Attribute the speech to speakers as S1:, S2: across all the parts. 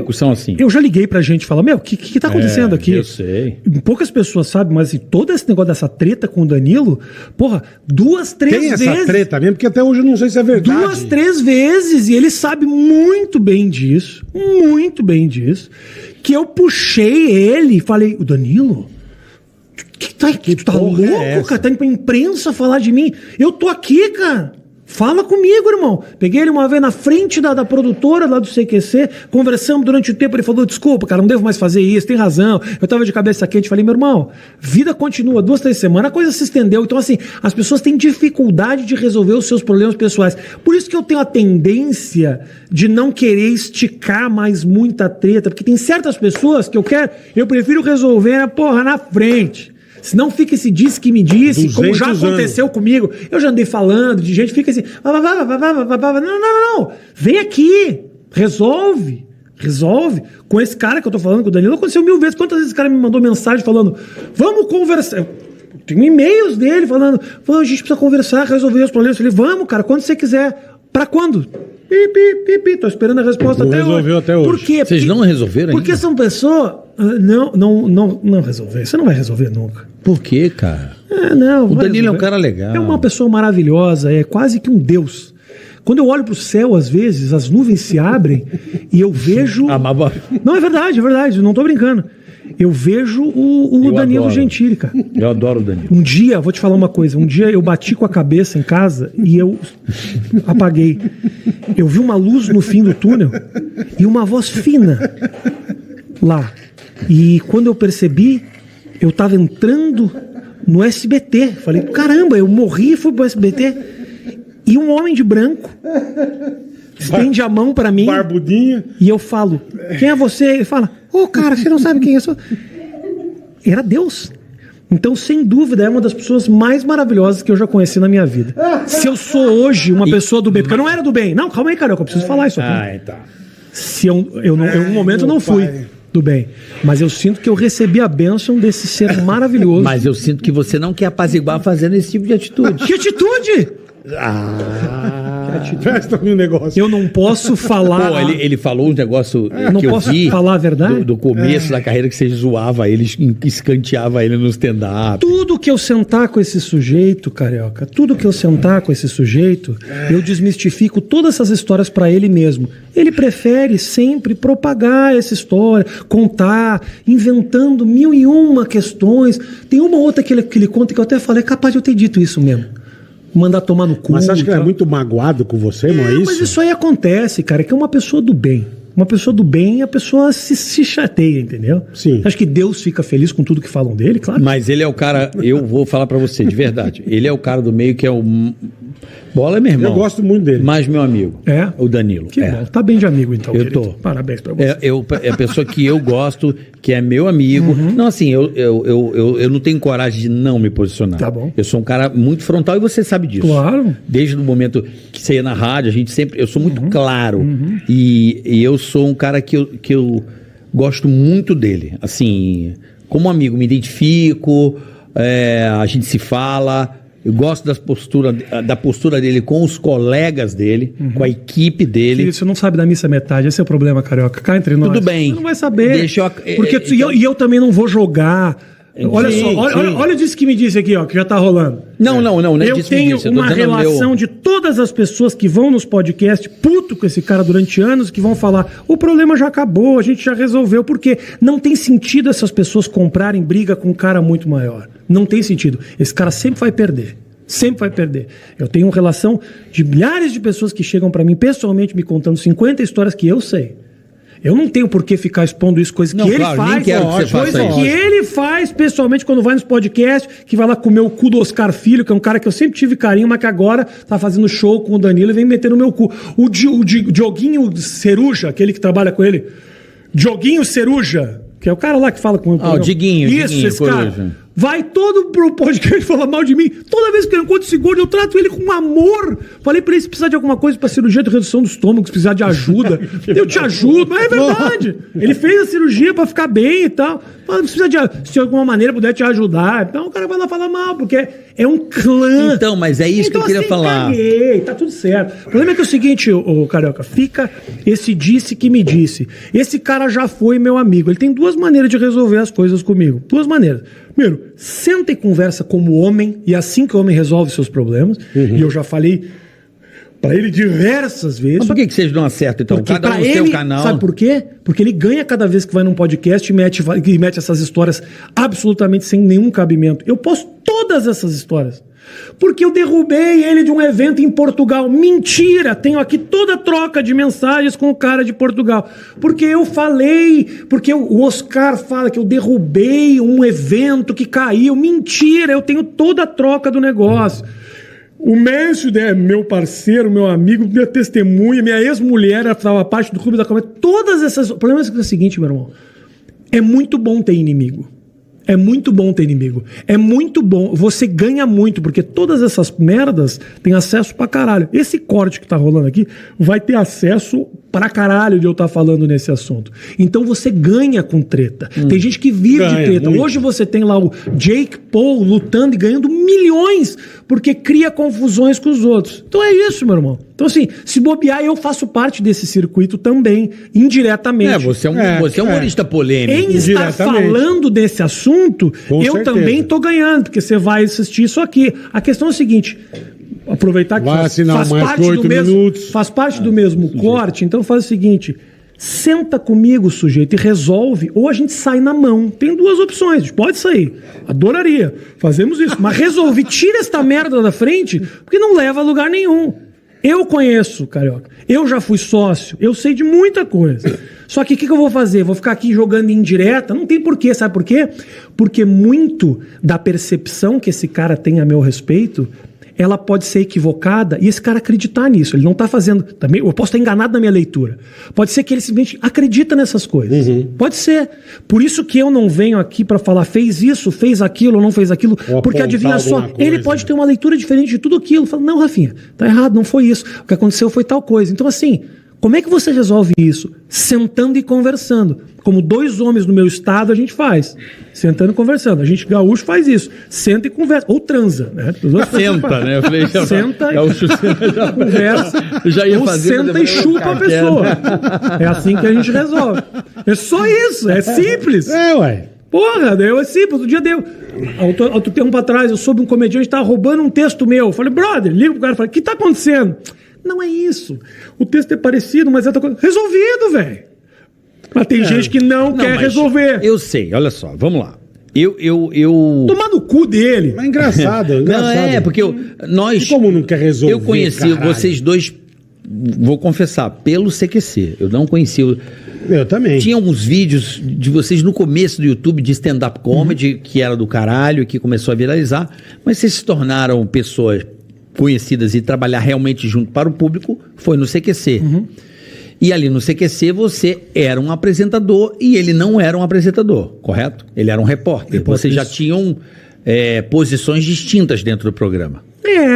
S1: poucos são assim.
S2: Eu já liguei pra gente e falar, o que tá acontecendo aqui?
S1: Eu sei.
S2: Poucas pessoas sabem, mas assim, todo esse negócio dessa treta com o Danilo, porra, 2, 3 vezes.
S3: Tem essa treta mesmo, porque até hoje eu não sei se é verdade.
S2: 2, 3 vezes, e ele sabe muito bem disso, que eu puxei ele e falei, o Danilo... Tu tá louco, cara? Tá indo pra imprensa falar de mim? Eu tô aqui, cara. Fala comigo, irmão. Peguei ele uma vez na frente da produtora lá do CQC, conversamos durante o tempo, ele falou, desculpa, cara, não devo mais fazer isso, tem razão. Eu tava de cabeça quente, falei, meu irmão, vida continua, 2, 3 semanas, a coisa se estendeu. Então, assim, as pessoas têm dificuldade de resolver os seus problemas pessoais. Por isso que eu tenho a tendência de não querer esticar mais muita treta, porque tem certas pessoas que eu prefiro resolver, na frente. Senão fica esse disse que me disse, como já aconteceu comigo. Eu já andei falando de gente, fica assim... Não. Vem aqui. Resolve. Com esse cara que eu tô falando, com o Danilo, aconteceu 1000 vezes. Quantas vezes esse cara me mandou mensagem falando, vamos conversar... Tem e-mails dele falando, a gente precisa conversar, resolver os problemas. Eu falei, vamos, cara, quando você quiser. Pra quando? Tô esperando a resposta
S3: até hoje.
S2: Por quê?
S1: Vocês não resolveram ainda?
S2: Porque são pessoas... Não resolver. Você não vai resolver nunca.
S1: Por quê, cara?
S2: O
S1: Danilo é um cara legal.
S2: É uma pessoa maravilhosa, é quase que um deus. Quando eu olho pro céu, às vezes, as nuvens se abrem e eu vejo... Não, é verdade, não tô brincando. Eu vejo o Danilo Gentili, cara.
S1: Eu adoro o Danilo.
S2: Um dia, vou te falar uma coisa, eu bati com a cabeça em casa e eu apaguei. Eu vi uma luz no fim do túnel e uma voz fina lá. E quando eu percebi, eu tava entrando no SBT. Falei, caramba, eu morri e fui pro SBT. E um homem de branco estende a mão pra mim.
S3: Barbudinha.
S2: E eu falo, quem é você? Ele fala, cara, você não sabe quem eu sou. Era Deus. Então, sem dúvida, é uma das pessoas mais maravilhosas que eu já conheci na minha vida. Se eu sou hoje uma pessoa do bem, porque eu não era do bem. Não, calma aí, cara, eu preciso falar isso aqui.
S3: Tá.
S2: Se eu em um momento não fui do bem. Mas eu sinto que eu recebi a bênção desse ser maravilhoso.
S1: Mas eu sinto que você não quer apaziguar fazendo esse tipo de atitude.
S2: Que atitude?
S3: Presta um negócio.
S2: Eu não posso falar.
S1: Pô, ele falou um negócio
S2: não
S1: que eu
S2: posso
S1: vi
S2: falar a verdade?
S1: do começo da carreira, que você zoava ele, escanteava ele no stand-up.
S2: Tudo que eu sentar com esse sujeito, Carioca, eu desmistifico todas essas histórias pra ele mesmo. Ele prefere sempre propagar essa história, contar, inventando 1001 questões. Tem uma outra que ele conta que eu até falei, é capaz de eu ter dito isso mesmo. Mandar tomar no cu.
S3: Mas você acha que ele é muito magoado com você, não é isso?
S2: Mas isso aí acontece, cara, que é uma pessoa do bem. Uma pessoa do bem, a pessoa se chateia, entendeu?
S3: Sim.
S2: Acho que Deus fica feliz com tudo que falam dele, claro.
S1: Mas ele é o cara, eu vou falar pra você, de verdade. Ele é o cara do meio que é o... Bola é meu irmão.
S3: Eu gosto muito dele.
S1: Mas meu amigo.
S2: É?
S1: O Danilo.
S2: Que bom. Tá bem de amigo, então,
S1: eu
S2: querido.
S1: tô.
S2: Parabéns pra você.
S1: É a pessoa que eu gosto, que é meu amigo. Não, assim, eu não tenho coragem de não me posicionar.
S2: Tá bom.
S1: Eu sou um cara muito frontal e você sabe disso.
S2: Claro.
S1: Desde o momento que você ia na rádio, a gente sempre... Eu sou muito claro. E eu sou um cara que eu gosto muito dele. Assim, como amigo, me identifico, a gente se fala... Eu gosto da postura dele com os colegas dele, com a equipe dele.
S2: Filho, você não sabe da missa metade, esse é o problema, Carioca. Cá entre nós.
S1: Tudo bem.
S2: Você não vai saber.
S1: Deixa eu...
S2: Porque eu também não vou jogar. Olha só, olha disso que me disse aqui, ó, que já tá rolando.
S1: Não é
S2: eu
S1: disso que me
S2: tenho
S1: disse. Eu
S2: uma relação de todas as pessoas que vão nos podcasts, puto com esse cara durante anos, que vão falar, o problema já acabou, a gente já resolveu, porque não tem sentido essas pessoas comprarem briga com um cara muito maior. Não tem sentido. Esse cara sempre vai perder. Sempre vai perder. Eu tenho uma relação de milhares de pessoas que chegam pra mim pessoalmente me contando 50 histórias que eu sei. Eu não tenho por que ficar expondo isso, coisa que ele faz.
S1: Nem quero que você faça
S2: coisa que ele faz pessoalmente quando vai nos podcasts, que vai lá comer o cu do Oscar Filho, que é um cara que eu sempre tive carinho, mas que agora tá fazendo show com o Danilo e vem meter no meu cu. O Dioguinho Ceruja, aquele que trabalha com ele. Dioguinho Ceruja, que é o cara lá que fala com
S1: o Diguinho.
S2: Isso, esse cara. vai todo pro podcast falar mal de mim. Toda vez que eu encontro esse gordo, eu trato ele com amor. Falei pra ele, se precisar de alguma coisa pra cirurgia de redução do estômago, se precisar de ajuda, eu te ajudo. Mas é verdade. Ele fez a cirurgia pra ficar bem e tal. Mas se precisar se de alguma maneira puder te ajudar. Então o cara vai lá falar mal, porque é um clã.
S1: Então, mas é isso
S2: então,
S1: que eu queria falar.
S2: Caguei, tá tudo certo. O problema é que é o seguinte, ô Carioca, fica esse disse que me disse. Esse cara já foi meu amigo. Ele tem duas maneiras de resolver as coisas comigo. Duas maneiras. Primeiro, senta e conversa como homem, e assim que o homem resolve seus problemas. E eu já falei pra ele diversas vezes.
S1: Mas por que vocês não acertam, então?
S2: Porque
S1: Cada um
S2: pra
S1: no seu
S2: ele,
S1: canal.
S2: sabe por quê? Porque ele ganha cada vez que vai num podcast e mete essas histórias absolutamente sem nenhum cabimento. Eu posto todas essas histórias. Porque eu derrubei ele de um evento em Portugal. Mentira! Tenho aqui toda a troca de mensagens com o cara de Portugal. Porque eu falei, porque o Oscar fala que eu derrubei um evento que caiu. Mentira! Eu tenho toda a troca do negócio. O Mécio, né, meu parceiro, meu amigo, minha testemunha, minha ex-mulher, ela estava parte do Clube da Comédia. Todas essas... O problema é o seguinte, meu irmão. É muito bom ter inimigo. É muito bom ter inimigo. É muito bom. Você ganha muito, porque todas essas merdas têm acesso pra caralho. Esse corte que tá rolando aqui vai ter acesso pra caralho de eu estar falando nesse assunto. Então você ganha com treta. Tem gente que vive de treta. Muito. Hoje você tem lá o Jake Paul lutando e ganhando milhões porque cria confusões com os outros. Então é isso, meu irmão. Então assim, se bobear, eu faço parte desse circuito também, indiretamente.
S1: Você é um humorista polêmico.
S2: Em estar falando desse assunto,
S3: com
S2: eu
S3: certeza.
S2: também tô ganhando, porque você vai assistir isso aqui. A questão é a seguinte... Aproveitar que faz parte do mesmo corte, então faz o seguinte: senta comigo, sujeito, e resolve, ou a gente sai na mão. Tem duas opções, a gente pode sair. Adoraria, fazemos isso. Mas resolve, tira esta merda da frente, porque não leva a lugar nenhum. Eu conheço, Carioca. Eu já fui sócio, eu sei de muita coisa. Só que o que eu vou fazer? Vou ficar aqui jogando indireta? Não tem porquê, sabe por quê? Porque muito da percepção que esse cara tem a meu respeito, ela pode ser equivocada e esse cara acreditar nisso. Ele não está fazendo... Também, eu posso estar enganado na minha leitura. Pode ser que ele simplesmente acredita nessas coisas. Pode ser. Por isso que eu não venho aqui para falar fez isso, fez aquilo, não fez aquilo.
S3: Ou
S2: porque adivinha só,
S3: coisa,
S2: ele pode ter uma leitura diferente de tudo aquilo. Fala, não, Rafinha, tá errado, não foi isso. O que aconteceu foi tal coisa. Então assim, como é que você resolve isso? Sentando e conversando. Como dois homens no meu estado a gente faz. Sentando e conversando. A gente gaúcho faz isso. Senta e conversa. Ou transa, né?
S1: Senta, né? Eu falei,
S2: senta e conversa.
S1: Já ia
S2: ou
S1: fazer,
S2: senta e chupa a pessoa. É assim que a gente resolve. É só isso. É simples.
S3: Ué.
S2: Porra, é simples. Outro dia deu. Outro tempo atrás, eu soube um comediante que tava roubando um texto meu. Eu falei, brother, liga pro cara e falei, o que tá acontecendo? Não é isso. O texto é parecido, mas é outra coisa. Resolvido, velho. Mas tem gente que não quer resolver.
S1: Eu sei, olha só, vamos lá.
S2: Tomar no cu dele.
S3: Mas engraçado.
S1: Não, porque nós...
S3: E como não quer resolver,
S1: eu conheci vocês dois, vou confessar, pelo CQC. Eu não conhecia...
S3: Eu também.
S1: Tinha alguns vídeos de vocês no começo do YouTube de stand-up comedy, que era do caralho, que começou a viralizar, mas vocês se tornaram pessoas conhecidas e trabalhar realmente junto para o público, foi no CQC. E ali no CQC você era um apresentador e ele não era um apresentador, correto? Ele era um repórter. Vocês já tinham posições distintas dentro do programa.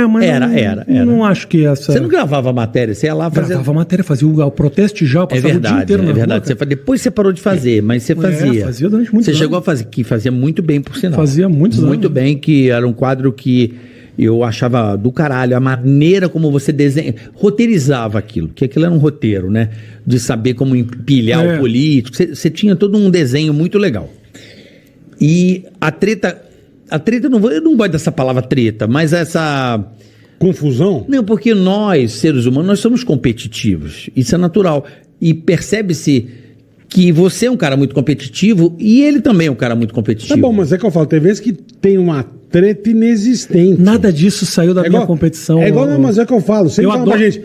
S2: Mas
S1: Era.
S2: Não acho que essa...
S1: Você não gravava matéria, você ia lá fazer...
S2: Gravava matéria, fazia o protesto já, passava o dia inteiro na rua.
S1: Verdade. Depois você parou de fazer, mas você fazia.
S2: Fazia durante muitos anos.
S1: Você chegou a fazer, que fazia muito bem, por sinal.
S2: Fazia muitos anos.
S1: Muito bem, que era um quadro que eu achava do caralho, a maneira como você roteirizava aquilo, que aquilo era um roteiro, né? De saber como empilhar o político. Você tinha todo um desenho muito legal. E a treta, eu não gosto dessa palavra treta, mas essa...
S3: Confusão?
S1: Não, porque nós, seres humanos, nós somos competitivos. Isso é natural. E percebe-se que você é um cara muito competitivo e ele também é um cara muito competitivo.
S3: Tá bom, mas é que eu falo, tem vezes que tem uma treta inexistente.
S2: Nada disso saiu da minha competição.
S3: É igual, mas é o que eu falo. Você fala pra gente,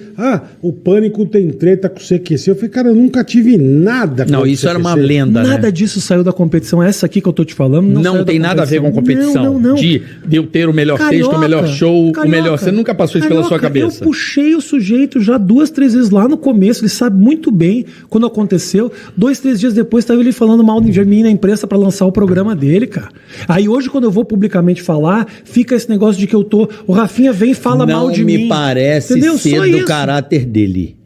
S3: o Pânico tem treta com o CQC. Eu falei, cara, eu nunca tive nada com
S1: Não,
S3: o
S1: isso
S3: CQC.
S1: era uma lenda,
S2: Nada disso saiu da competição. Essa aqui que eu tô te falando
S1: não tem nada a ver com competição.
S2: Não.
S1: De eu ter o melhor texto, o melhor show, o melhor... Você nunca passou isso pela sua cabeça.
S2: Eu puxei o sujeito já 2, 3 vezes lá no começo. Ele sabe muito bem quando aconteceu. 2, 3 dias depois estava ele falando mal de mim na imprensa pra lançar o programa dele, cara. Aí hoje, quando eu vou publicamente falar, fica esse negócio de que eu tô... O Rafinha vem e fala mal de mim.
S1: Não me parece ser do caráter dele.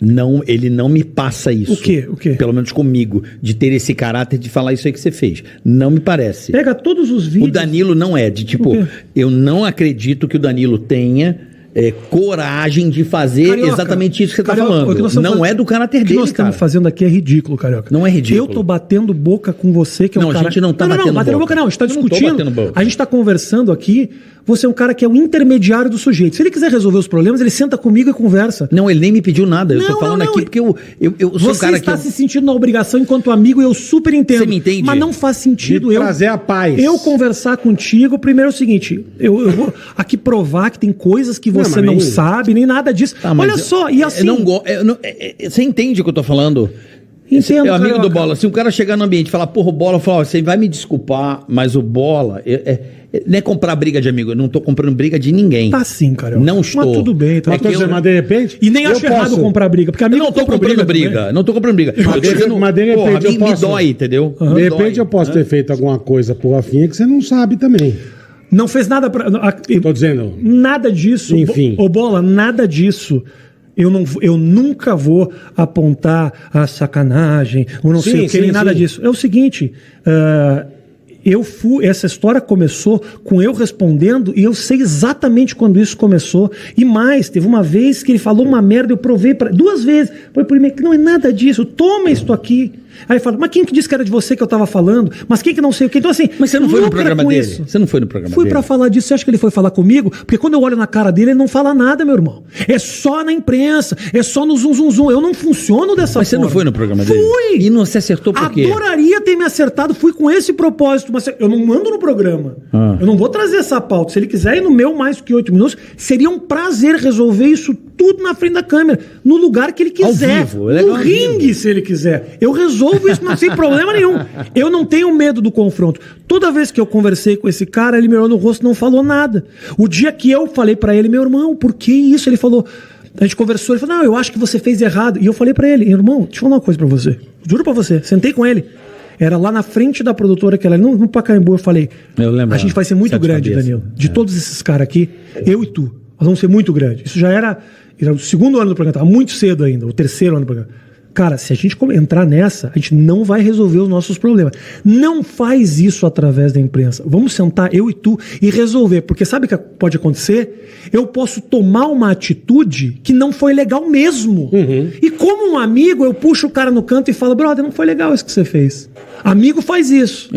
S1: Não, ele não me passa isso.
S2: O quê?
S1: Pelo menos comigo. De ter esse caráter de falar isso aí que você fez. Não me parece.
S2: Pega todos os vídeos...
S1: O Danilo não é. De tipo, eu não acredito que o Danilo tenha... coragem de fazer exatamente isso que você está falando. Não é do caráter dele,
S2: O que nós estamos fazendo aqui é ridículo, Carioca.
S1: Não é ridículo.
S2: Eu tô batendo boca com você, que é um cara...
S1: Não, a gente não tá batendo boca.
S2: Não, a gente tá discutindo. A gente tá conversando aqui. Você é um cara que é o intermediário do sujeito. Se ele quiser resolver os problemas, ele senta comigo e conversa.
S1: Não, ele nem me pediu nada. Eu tô falando aqui porque eu sou um cara que...
S2: Você está se sentindo na obrigação enquanto amigo e eu super entendo.
S1: Você me entende?
S2: Mas não faz sentido eu...
S3: trazer a paz.
S2: Eu conversar contigo, primeiro é o seguinte, eu vou aqui provar que tem coisas que você não sabe, nem nada disso. Olha só, e assim...
S1: Você entende o que eu tô falando?
S2: Entendo,
S1: é amigo do Bola. Se um cara chegar no ambiente e falar, porra, o Bola, fala, você vai me desculpar, mas o Bola... não é comprar briga de amigo, eu não tô comprando briga de ninguém.
S2: Tá sim, cara.
S1: Não estou.
S2: Mas tudo bem. Tá
S3: mas de repente...
S2: E nem acho errado comprar briga, porque amigo
S1: eu não tô comprando briga. Não tô comprando briga.
S3: Mas de repente
S1: me dói, entendeu?
S3: De repente eu posso ter feito alguma coisa pro Rafinha que você não sabe também.
S2: Não fez nada pra...
S3: Tô dizendo...
S2: Nada disso.
S3: Enfim.
S2: Ô, Bola, nada disso. Eu nunca vou apontar a sacanagem, ou não sei o que, nem nada disso. É o seguinte, essa história começou com eu respondendo e eu sei exatamente quando isso começou. E mais, teve uma vez que ele falou uma merda, eu provei 2 vezes. Foi por e-mail, que não é nada disso, toma isto aqui. Aí fala, mas quem que disse que era de você que eu tava falando? Mas quem que não sei o que? Então assim,
S1: mas você não foi no programa dele? Você não foi no programa dele?
S2: Fui pra falar disso. Você acha que ele foi falar comigo? Porque quando eu olho na cara dele, ele não fala nada, meu irmão. É só na imprensa, é só no zum. Eu não funciono dessa forma.
S1: Mas você não foi no programa dele?
S2: Fui!
S1: E não se acertou por quê?
S2: Adoraria ter me acertado, fui com esse propósito, mas eu não mando no programa. Eu não vou trazer essa pauta. Se ele quiser ir no meu mais que 8 minutos, seria um prazer resolver isso tudo na frente da câmera, no lugar que ele quiser.
S1: Ao vivo,
S2: no ringue, se ele quiser. Eu resolvo isso, não sem problema nenhum. Eu não tenho medo do confronto. Toda vez que eu conversei com esse cara, ele me olhou no rosto e não falou nada. O dia que eu falei pra ele, meu irmão, por que isso? Ele falou, a gente conversou, ele falou, não, eu acho que você fez errado. E eu falei pra ele, irmão, deixa eu falar uma coisa pra você. Juro pra você, sentei com ele. Era lá na frente da produtora que ela no Pacaembu, eu falei, a gente vai ser muito grande, Danilo. De todos esses caras aqui, eu e tu, nós vamos ser muito grande. Isso já era o 2º ano do programa, estava muito cedo ainda, o 3º ano do programa. Cara, se a gente entrar nessa, a gente não vai resolver os nossos problemas. Não faz isso através da imprensa. Vamos sentar, eu e tu, e resolver. Porque sabe o que pode acontecer? Eu posso tomar uma atitude que não foi legal mesmo. E como um amigo, eu puxo o cara no canto e falo, brother, não foi legal isso que você fez. Amigo faz isso.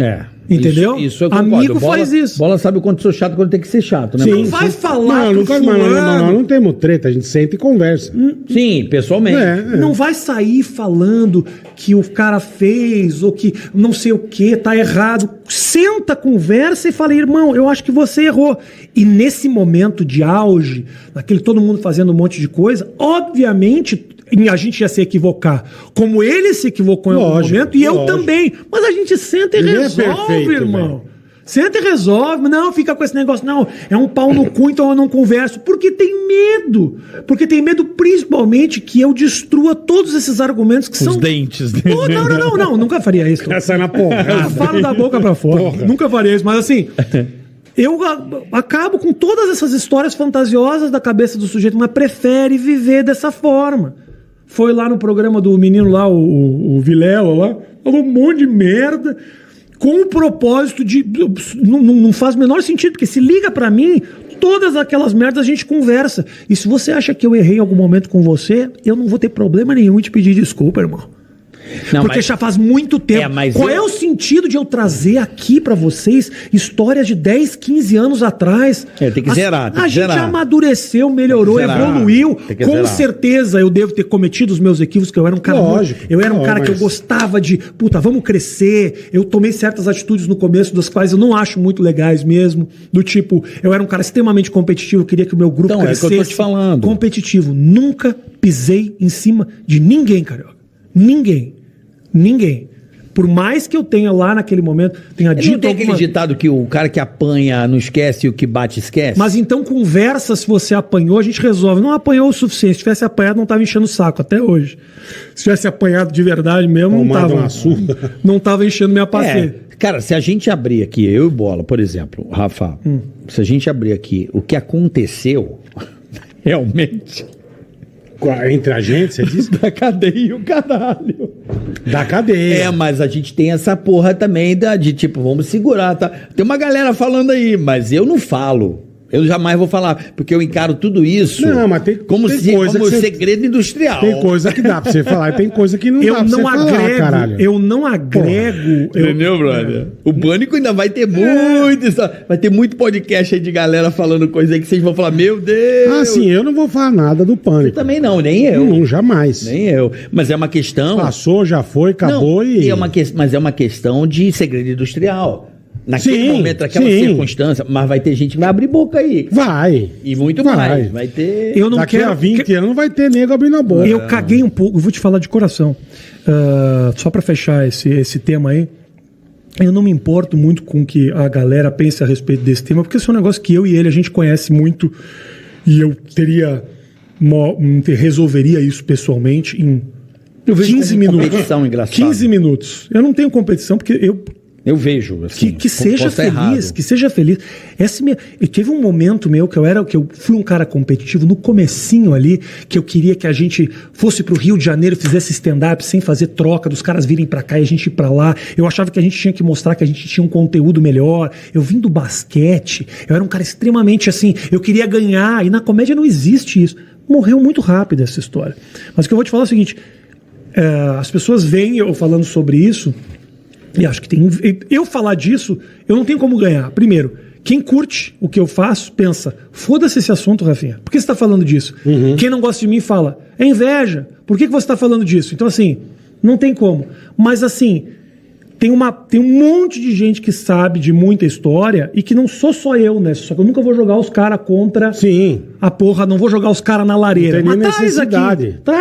S2: Entendeu?
S1: Isso eu concordo.
S2: Amigo faz isso.
S1: Bola sabe o quanto sou chato quando tem que ser chato, né?
S2: Não vai falar
S3: não temos treta, a gente senta e conversa.
S1: Sim, pessoalmente.
S2: Não vai sair falando que o cara fez ou que não sei o que, tá errado. Senta, conversa e fala, irmão, eu acho que você errou. E nesse momento de auge, naquele todo mundo fazendo um monte de coisa, obviamente a gente ia se equivocar. Como ele se equivocou em algum momento, e eu também. Mas a gente senta e resolve, irmão. Senta e resolve. Não, fica com esse negócio. Não, é um pau no cu, então eu não converso. Porque tem medo. Porque tem medo principalmente que eu destrua todos esses argumentos que são...
S1: Os dentes.
S2: Não, nunca faria isso.
S3: Essa é na porra.
S2: Eu falo da boca pra fora. Nunca faria isso, mas assim... Eu acabo com todas essas histórias fantasiosas da cabeça do sujeito, mas prefere viver dessa forma. Foi lá no programa do menino lá, o Vilela lá, falou um monte de merda, com o propósito de... Não faz o menor sentido, porque se liga pra mim, todas aquelas merdas a gente conversa. E se você acha que eu errei em algum momento com você, eu não vou ter problema nenhum em te pedir desculpa, irmão.
S1: Não,
S2: Porque
S1: mas-
S2: já faz muito tempo.
S1: mas
S2: Qual é o sentido de eu trazer aqui pra vocês histórias de 10, 15 anos atrás?
S1: Tem que zerar, tem
S2: A
S1: que
S2: gente
S1: zerar.
S2: amadureceu, melhorou,
S1: Tem que zerar,
S2: evoluiu.
S1: tem que
S2: Com
S1: zerar.
S2: certeza eu devo ter cometido os meus equívocos, que eu era um cara
S3: Lógico.
S2: eu era um cara que eu
S3: Mas-
S2: gostava de, puta, vamos crescer. Eu tomei certas atitudes no começo, das quais eu não acho muito legais mesmo. Do tipo, eu era um cara extremamente competitivo, eu queria que o meu grupo
S1: Então, é o que
S2: crescesse.
S1: eu tô te falando.
S2: Competitivo. Nunca pisei em cima de ninguém, Carioca. Ninguém. Por mais que eu tenha lá naquele momento, tenha
S1: Ele
S2: dito
S1: não tem aquele
S2: alguma...
S1: ditado que o cara que apanha não esquece e o que bate esquece?
S2: Mas então conversa, se você apanhou, a gente resolve. Não apanhou o suficiente. Se tivesse apanhado, não tava enchendo o saco até hoje. Se tivesse apanhado de verdade mesmo, não
S3: Tomado
S2: tava.
S3: uma surra.
S2: Não tava enchendo minha paciência.
S1: Cara, se a gente abrir aqui, eu e Bola, por exemplo, Rafa, se a gente abrir aqui o que aconteceu, realmente,
S3: Entre a gente, você disse?
S1: da cadeia e o caralho.
S3: Da cadeia.
S1: Mas a gente tem essa porra também de tipo, vamos segurar, tá? Tem uma galera falando aí, mas eu não falo. Eu jamais vou falar, porque eu encaro tudo isso
S3: Não, mas tem
S1: como
S3: coisa que você-
S1: segredo industrial.
S3: Tem coisa que dá pra você falar e tem coisa que não dá
S2: Eu
S3: pra você
S2: não
S3: falar,
S2: agrego,
S3: caralho.
S2: eu não agrego.
S1: Entendeu, brother? O Pânico ainda vai ter vai ter muito podcast aí de galera falando coisa aí que vocês vão falar, meu Deus!
S3: Ah, sim, eu não vou falar nada do
S1: Eu
S3: Pânico.
S1: também não, nem eu.
S3: Não, jamais.
S1: Nem eu. Mas é uma questão...
S3: Passou, já foi, acabou
S1: Não,
S3: e...
S1: mas é uma questão de segredo industrial. Naquele
S3: Sim,
S1: momento, naquela
S3: sim.
S1: circunstância, mas vai ter gente que vai abrir boca aí.
S3: Vai.
S1: E muito
S3: Vai.
S1: mais. Vai ter...
S2: Eu não
S3: Daqui
S2: quero.
S3: a 20 anos não vai ter nego abrindo a boca.
S2: Eu caguei um pouco, eu vou te falar de coração. Só pra fechar esse tema aí. Eu não me importo muito com o que a galera pense a respeito desse tema, porque esse é um negócio que eu e ele a gente conhece muito e eu resolveria isso pessoalmente em
S1: Eu vejo
S2: 15
S1: como
S2: minutos.
S1: competição engraçada.
S2: 15 minutos. Eu não tenho competição porque
S1: Eu vejo, assim.
S2: que seja
S1: posso estar
S2: feliz,
S1: errado.
S2: que seja feliz. Eu teve um momento meu que eu fui um cara competitivo no comecinho ali, que eu queria que a gente fosse pro Rio de Janeiro, fizesse stand-up sem fazer troca, dos caras virem pra cá e a gente ir pra lá. Eu achava que a gente tinha que mostrar que a gente tinha um conteúdo melhor. Eu vim do basquete, eu era um cara extremamente assim, eu queria ganhar, e na comédia não existe isso. Morreu muito rápido essa história. Mas o que eu vou te falar é o seguinte, as pessoas veem eu falando sobre isso, e acho que eu falar disso, eu não tenho como ganhar. Primeiro, quem curte o que eu faço, pensa, foda-se esse assunto, Rafinha. Por que você está falando disso? Quem não gosta de mim fala, é inveja. Por que você está falando disso? Então, assim, não tem como. Mas, assim, tem um monte de gente que sabe de muita história e que não sou só eu, né? Só que eu nunca vou jogar os caras contra
S3: Sim.
S2: a porra, não vou jogar os caras na lareira.
S3: Não tem nem
S2: Mas traz aqui,
S3: necessidade.
S2: traz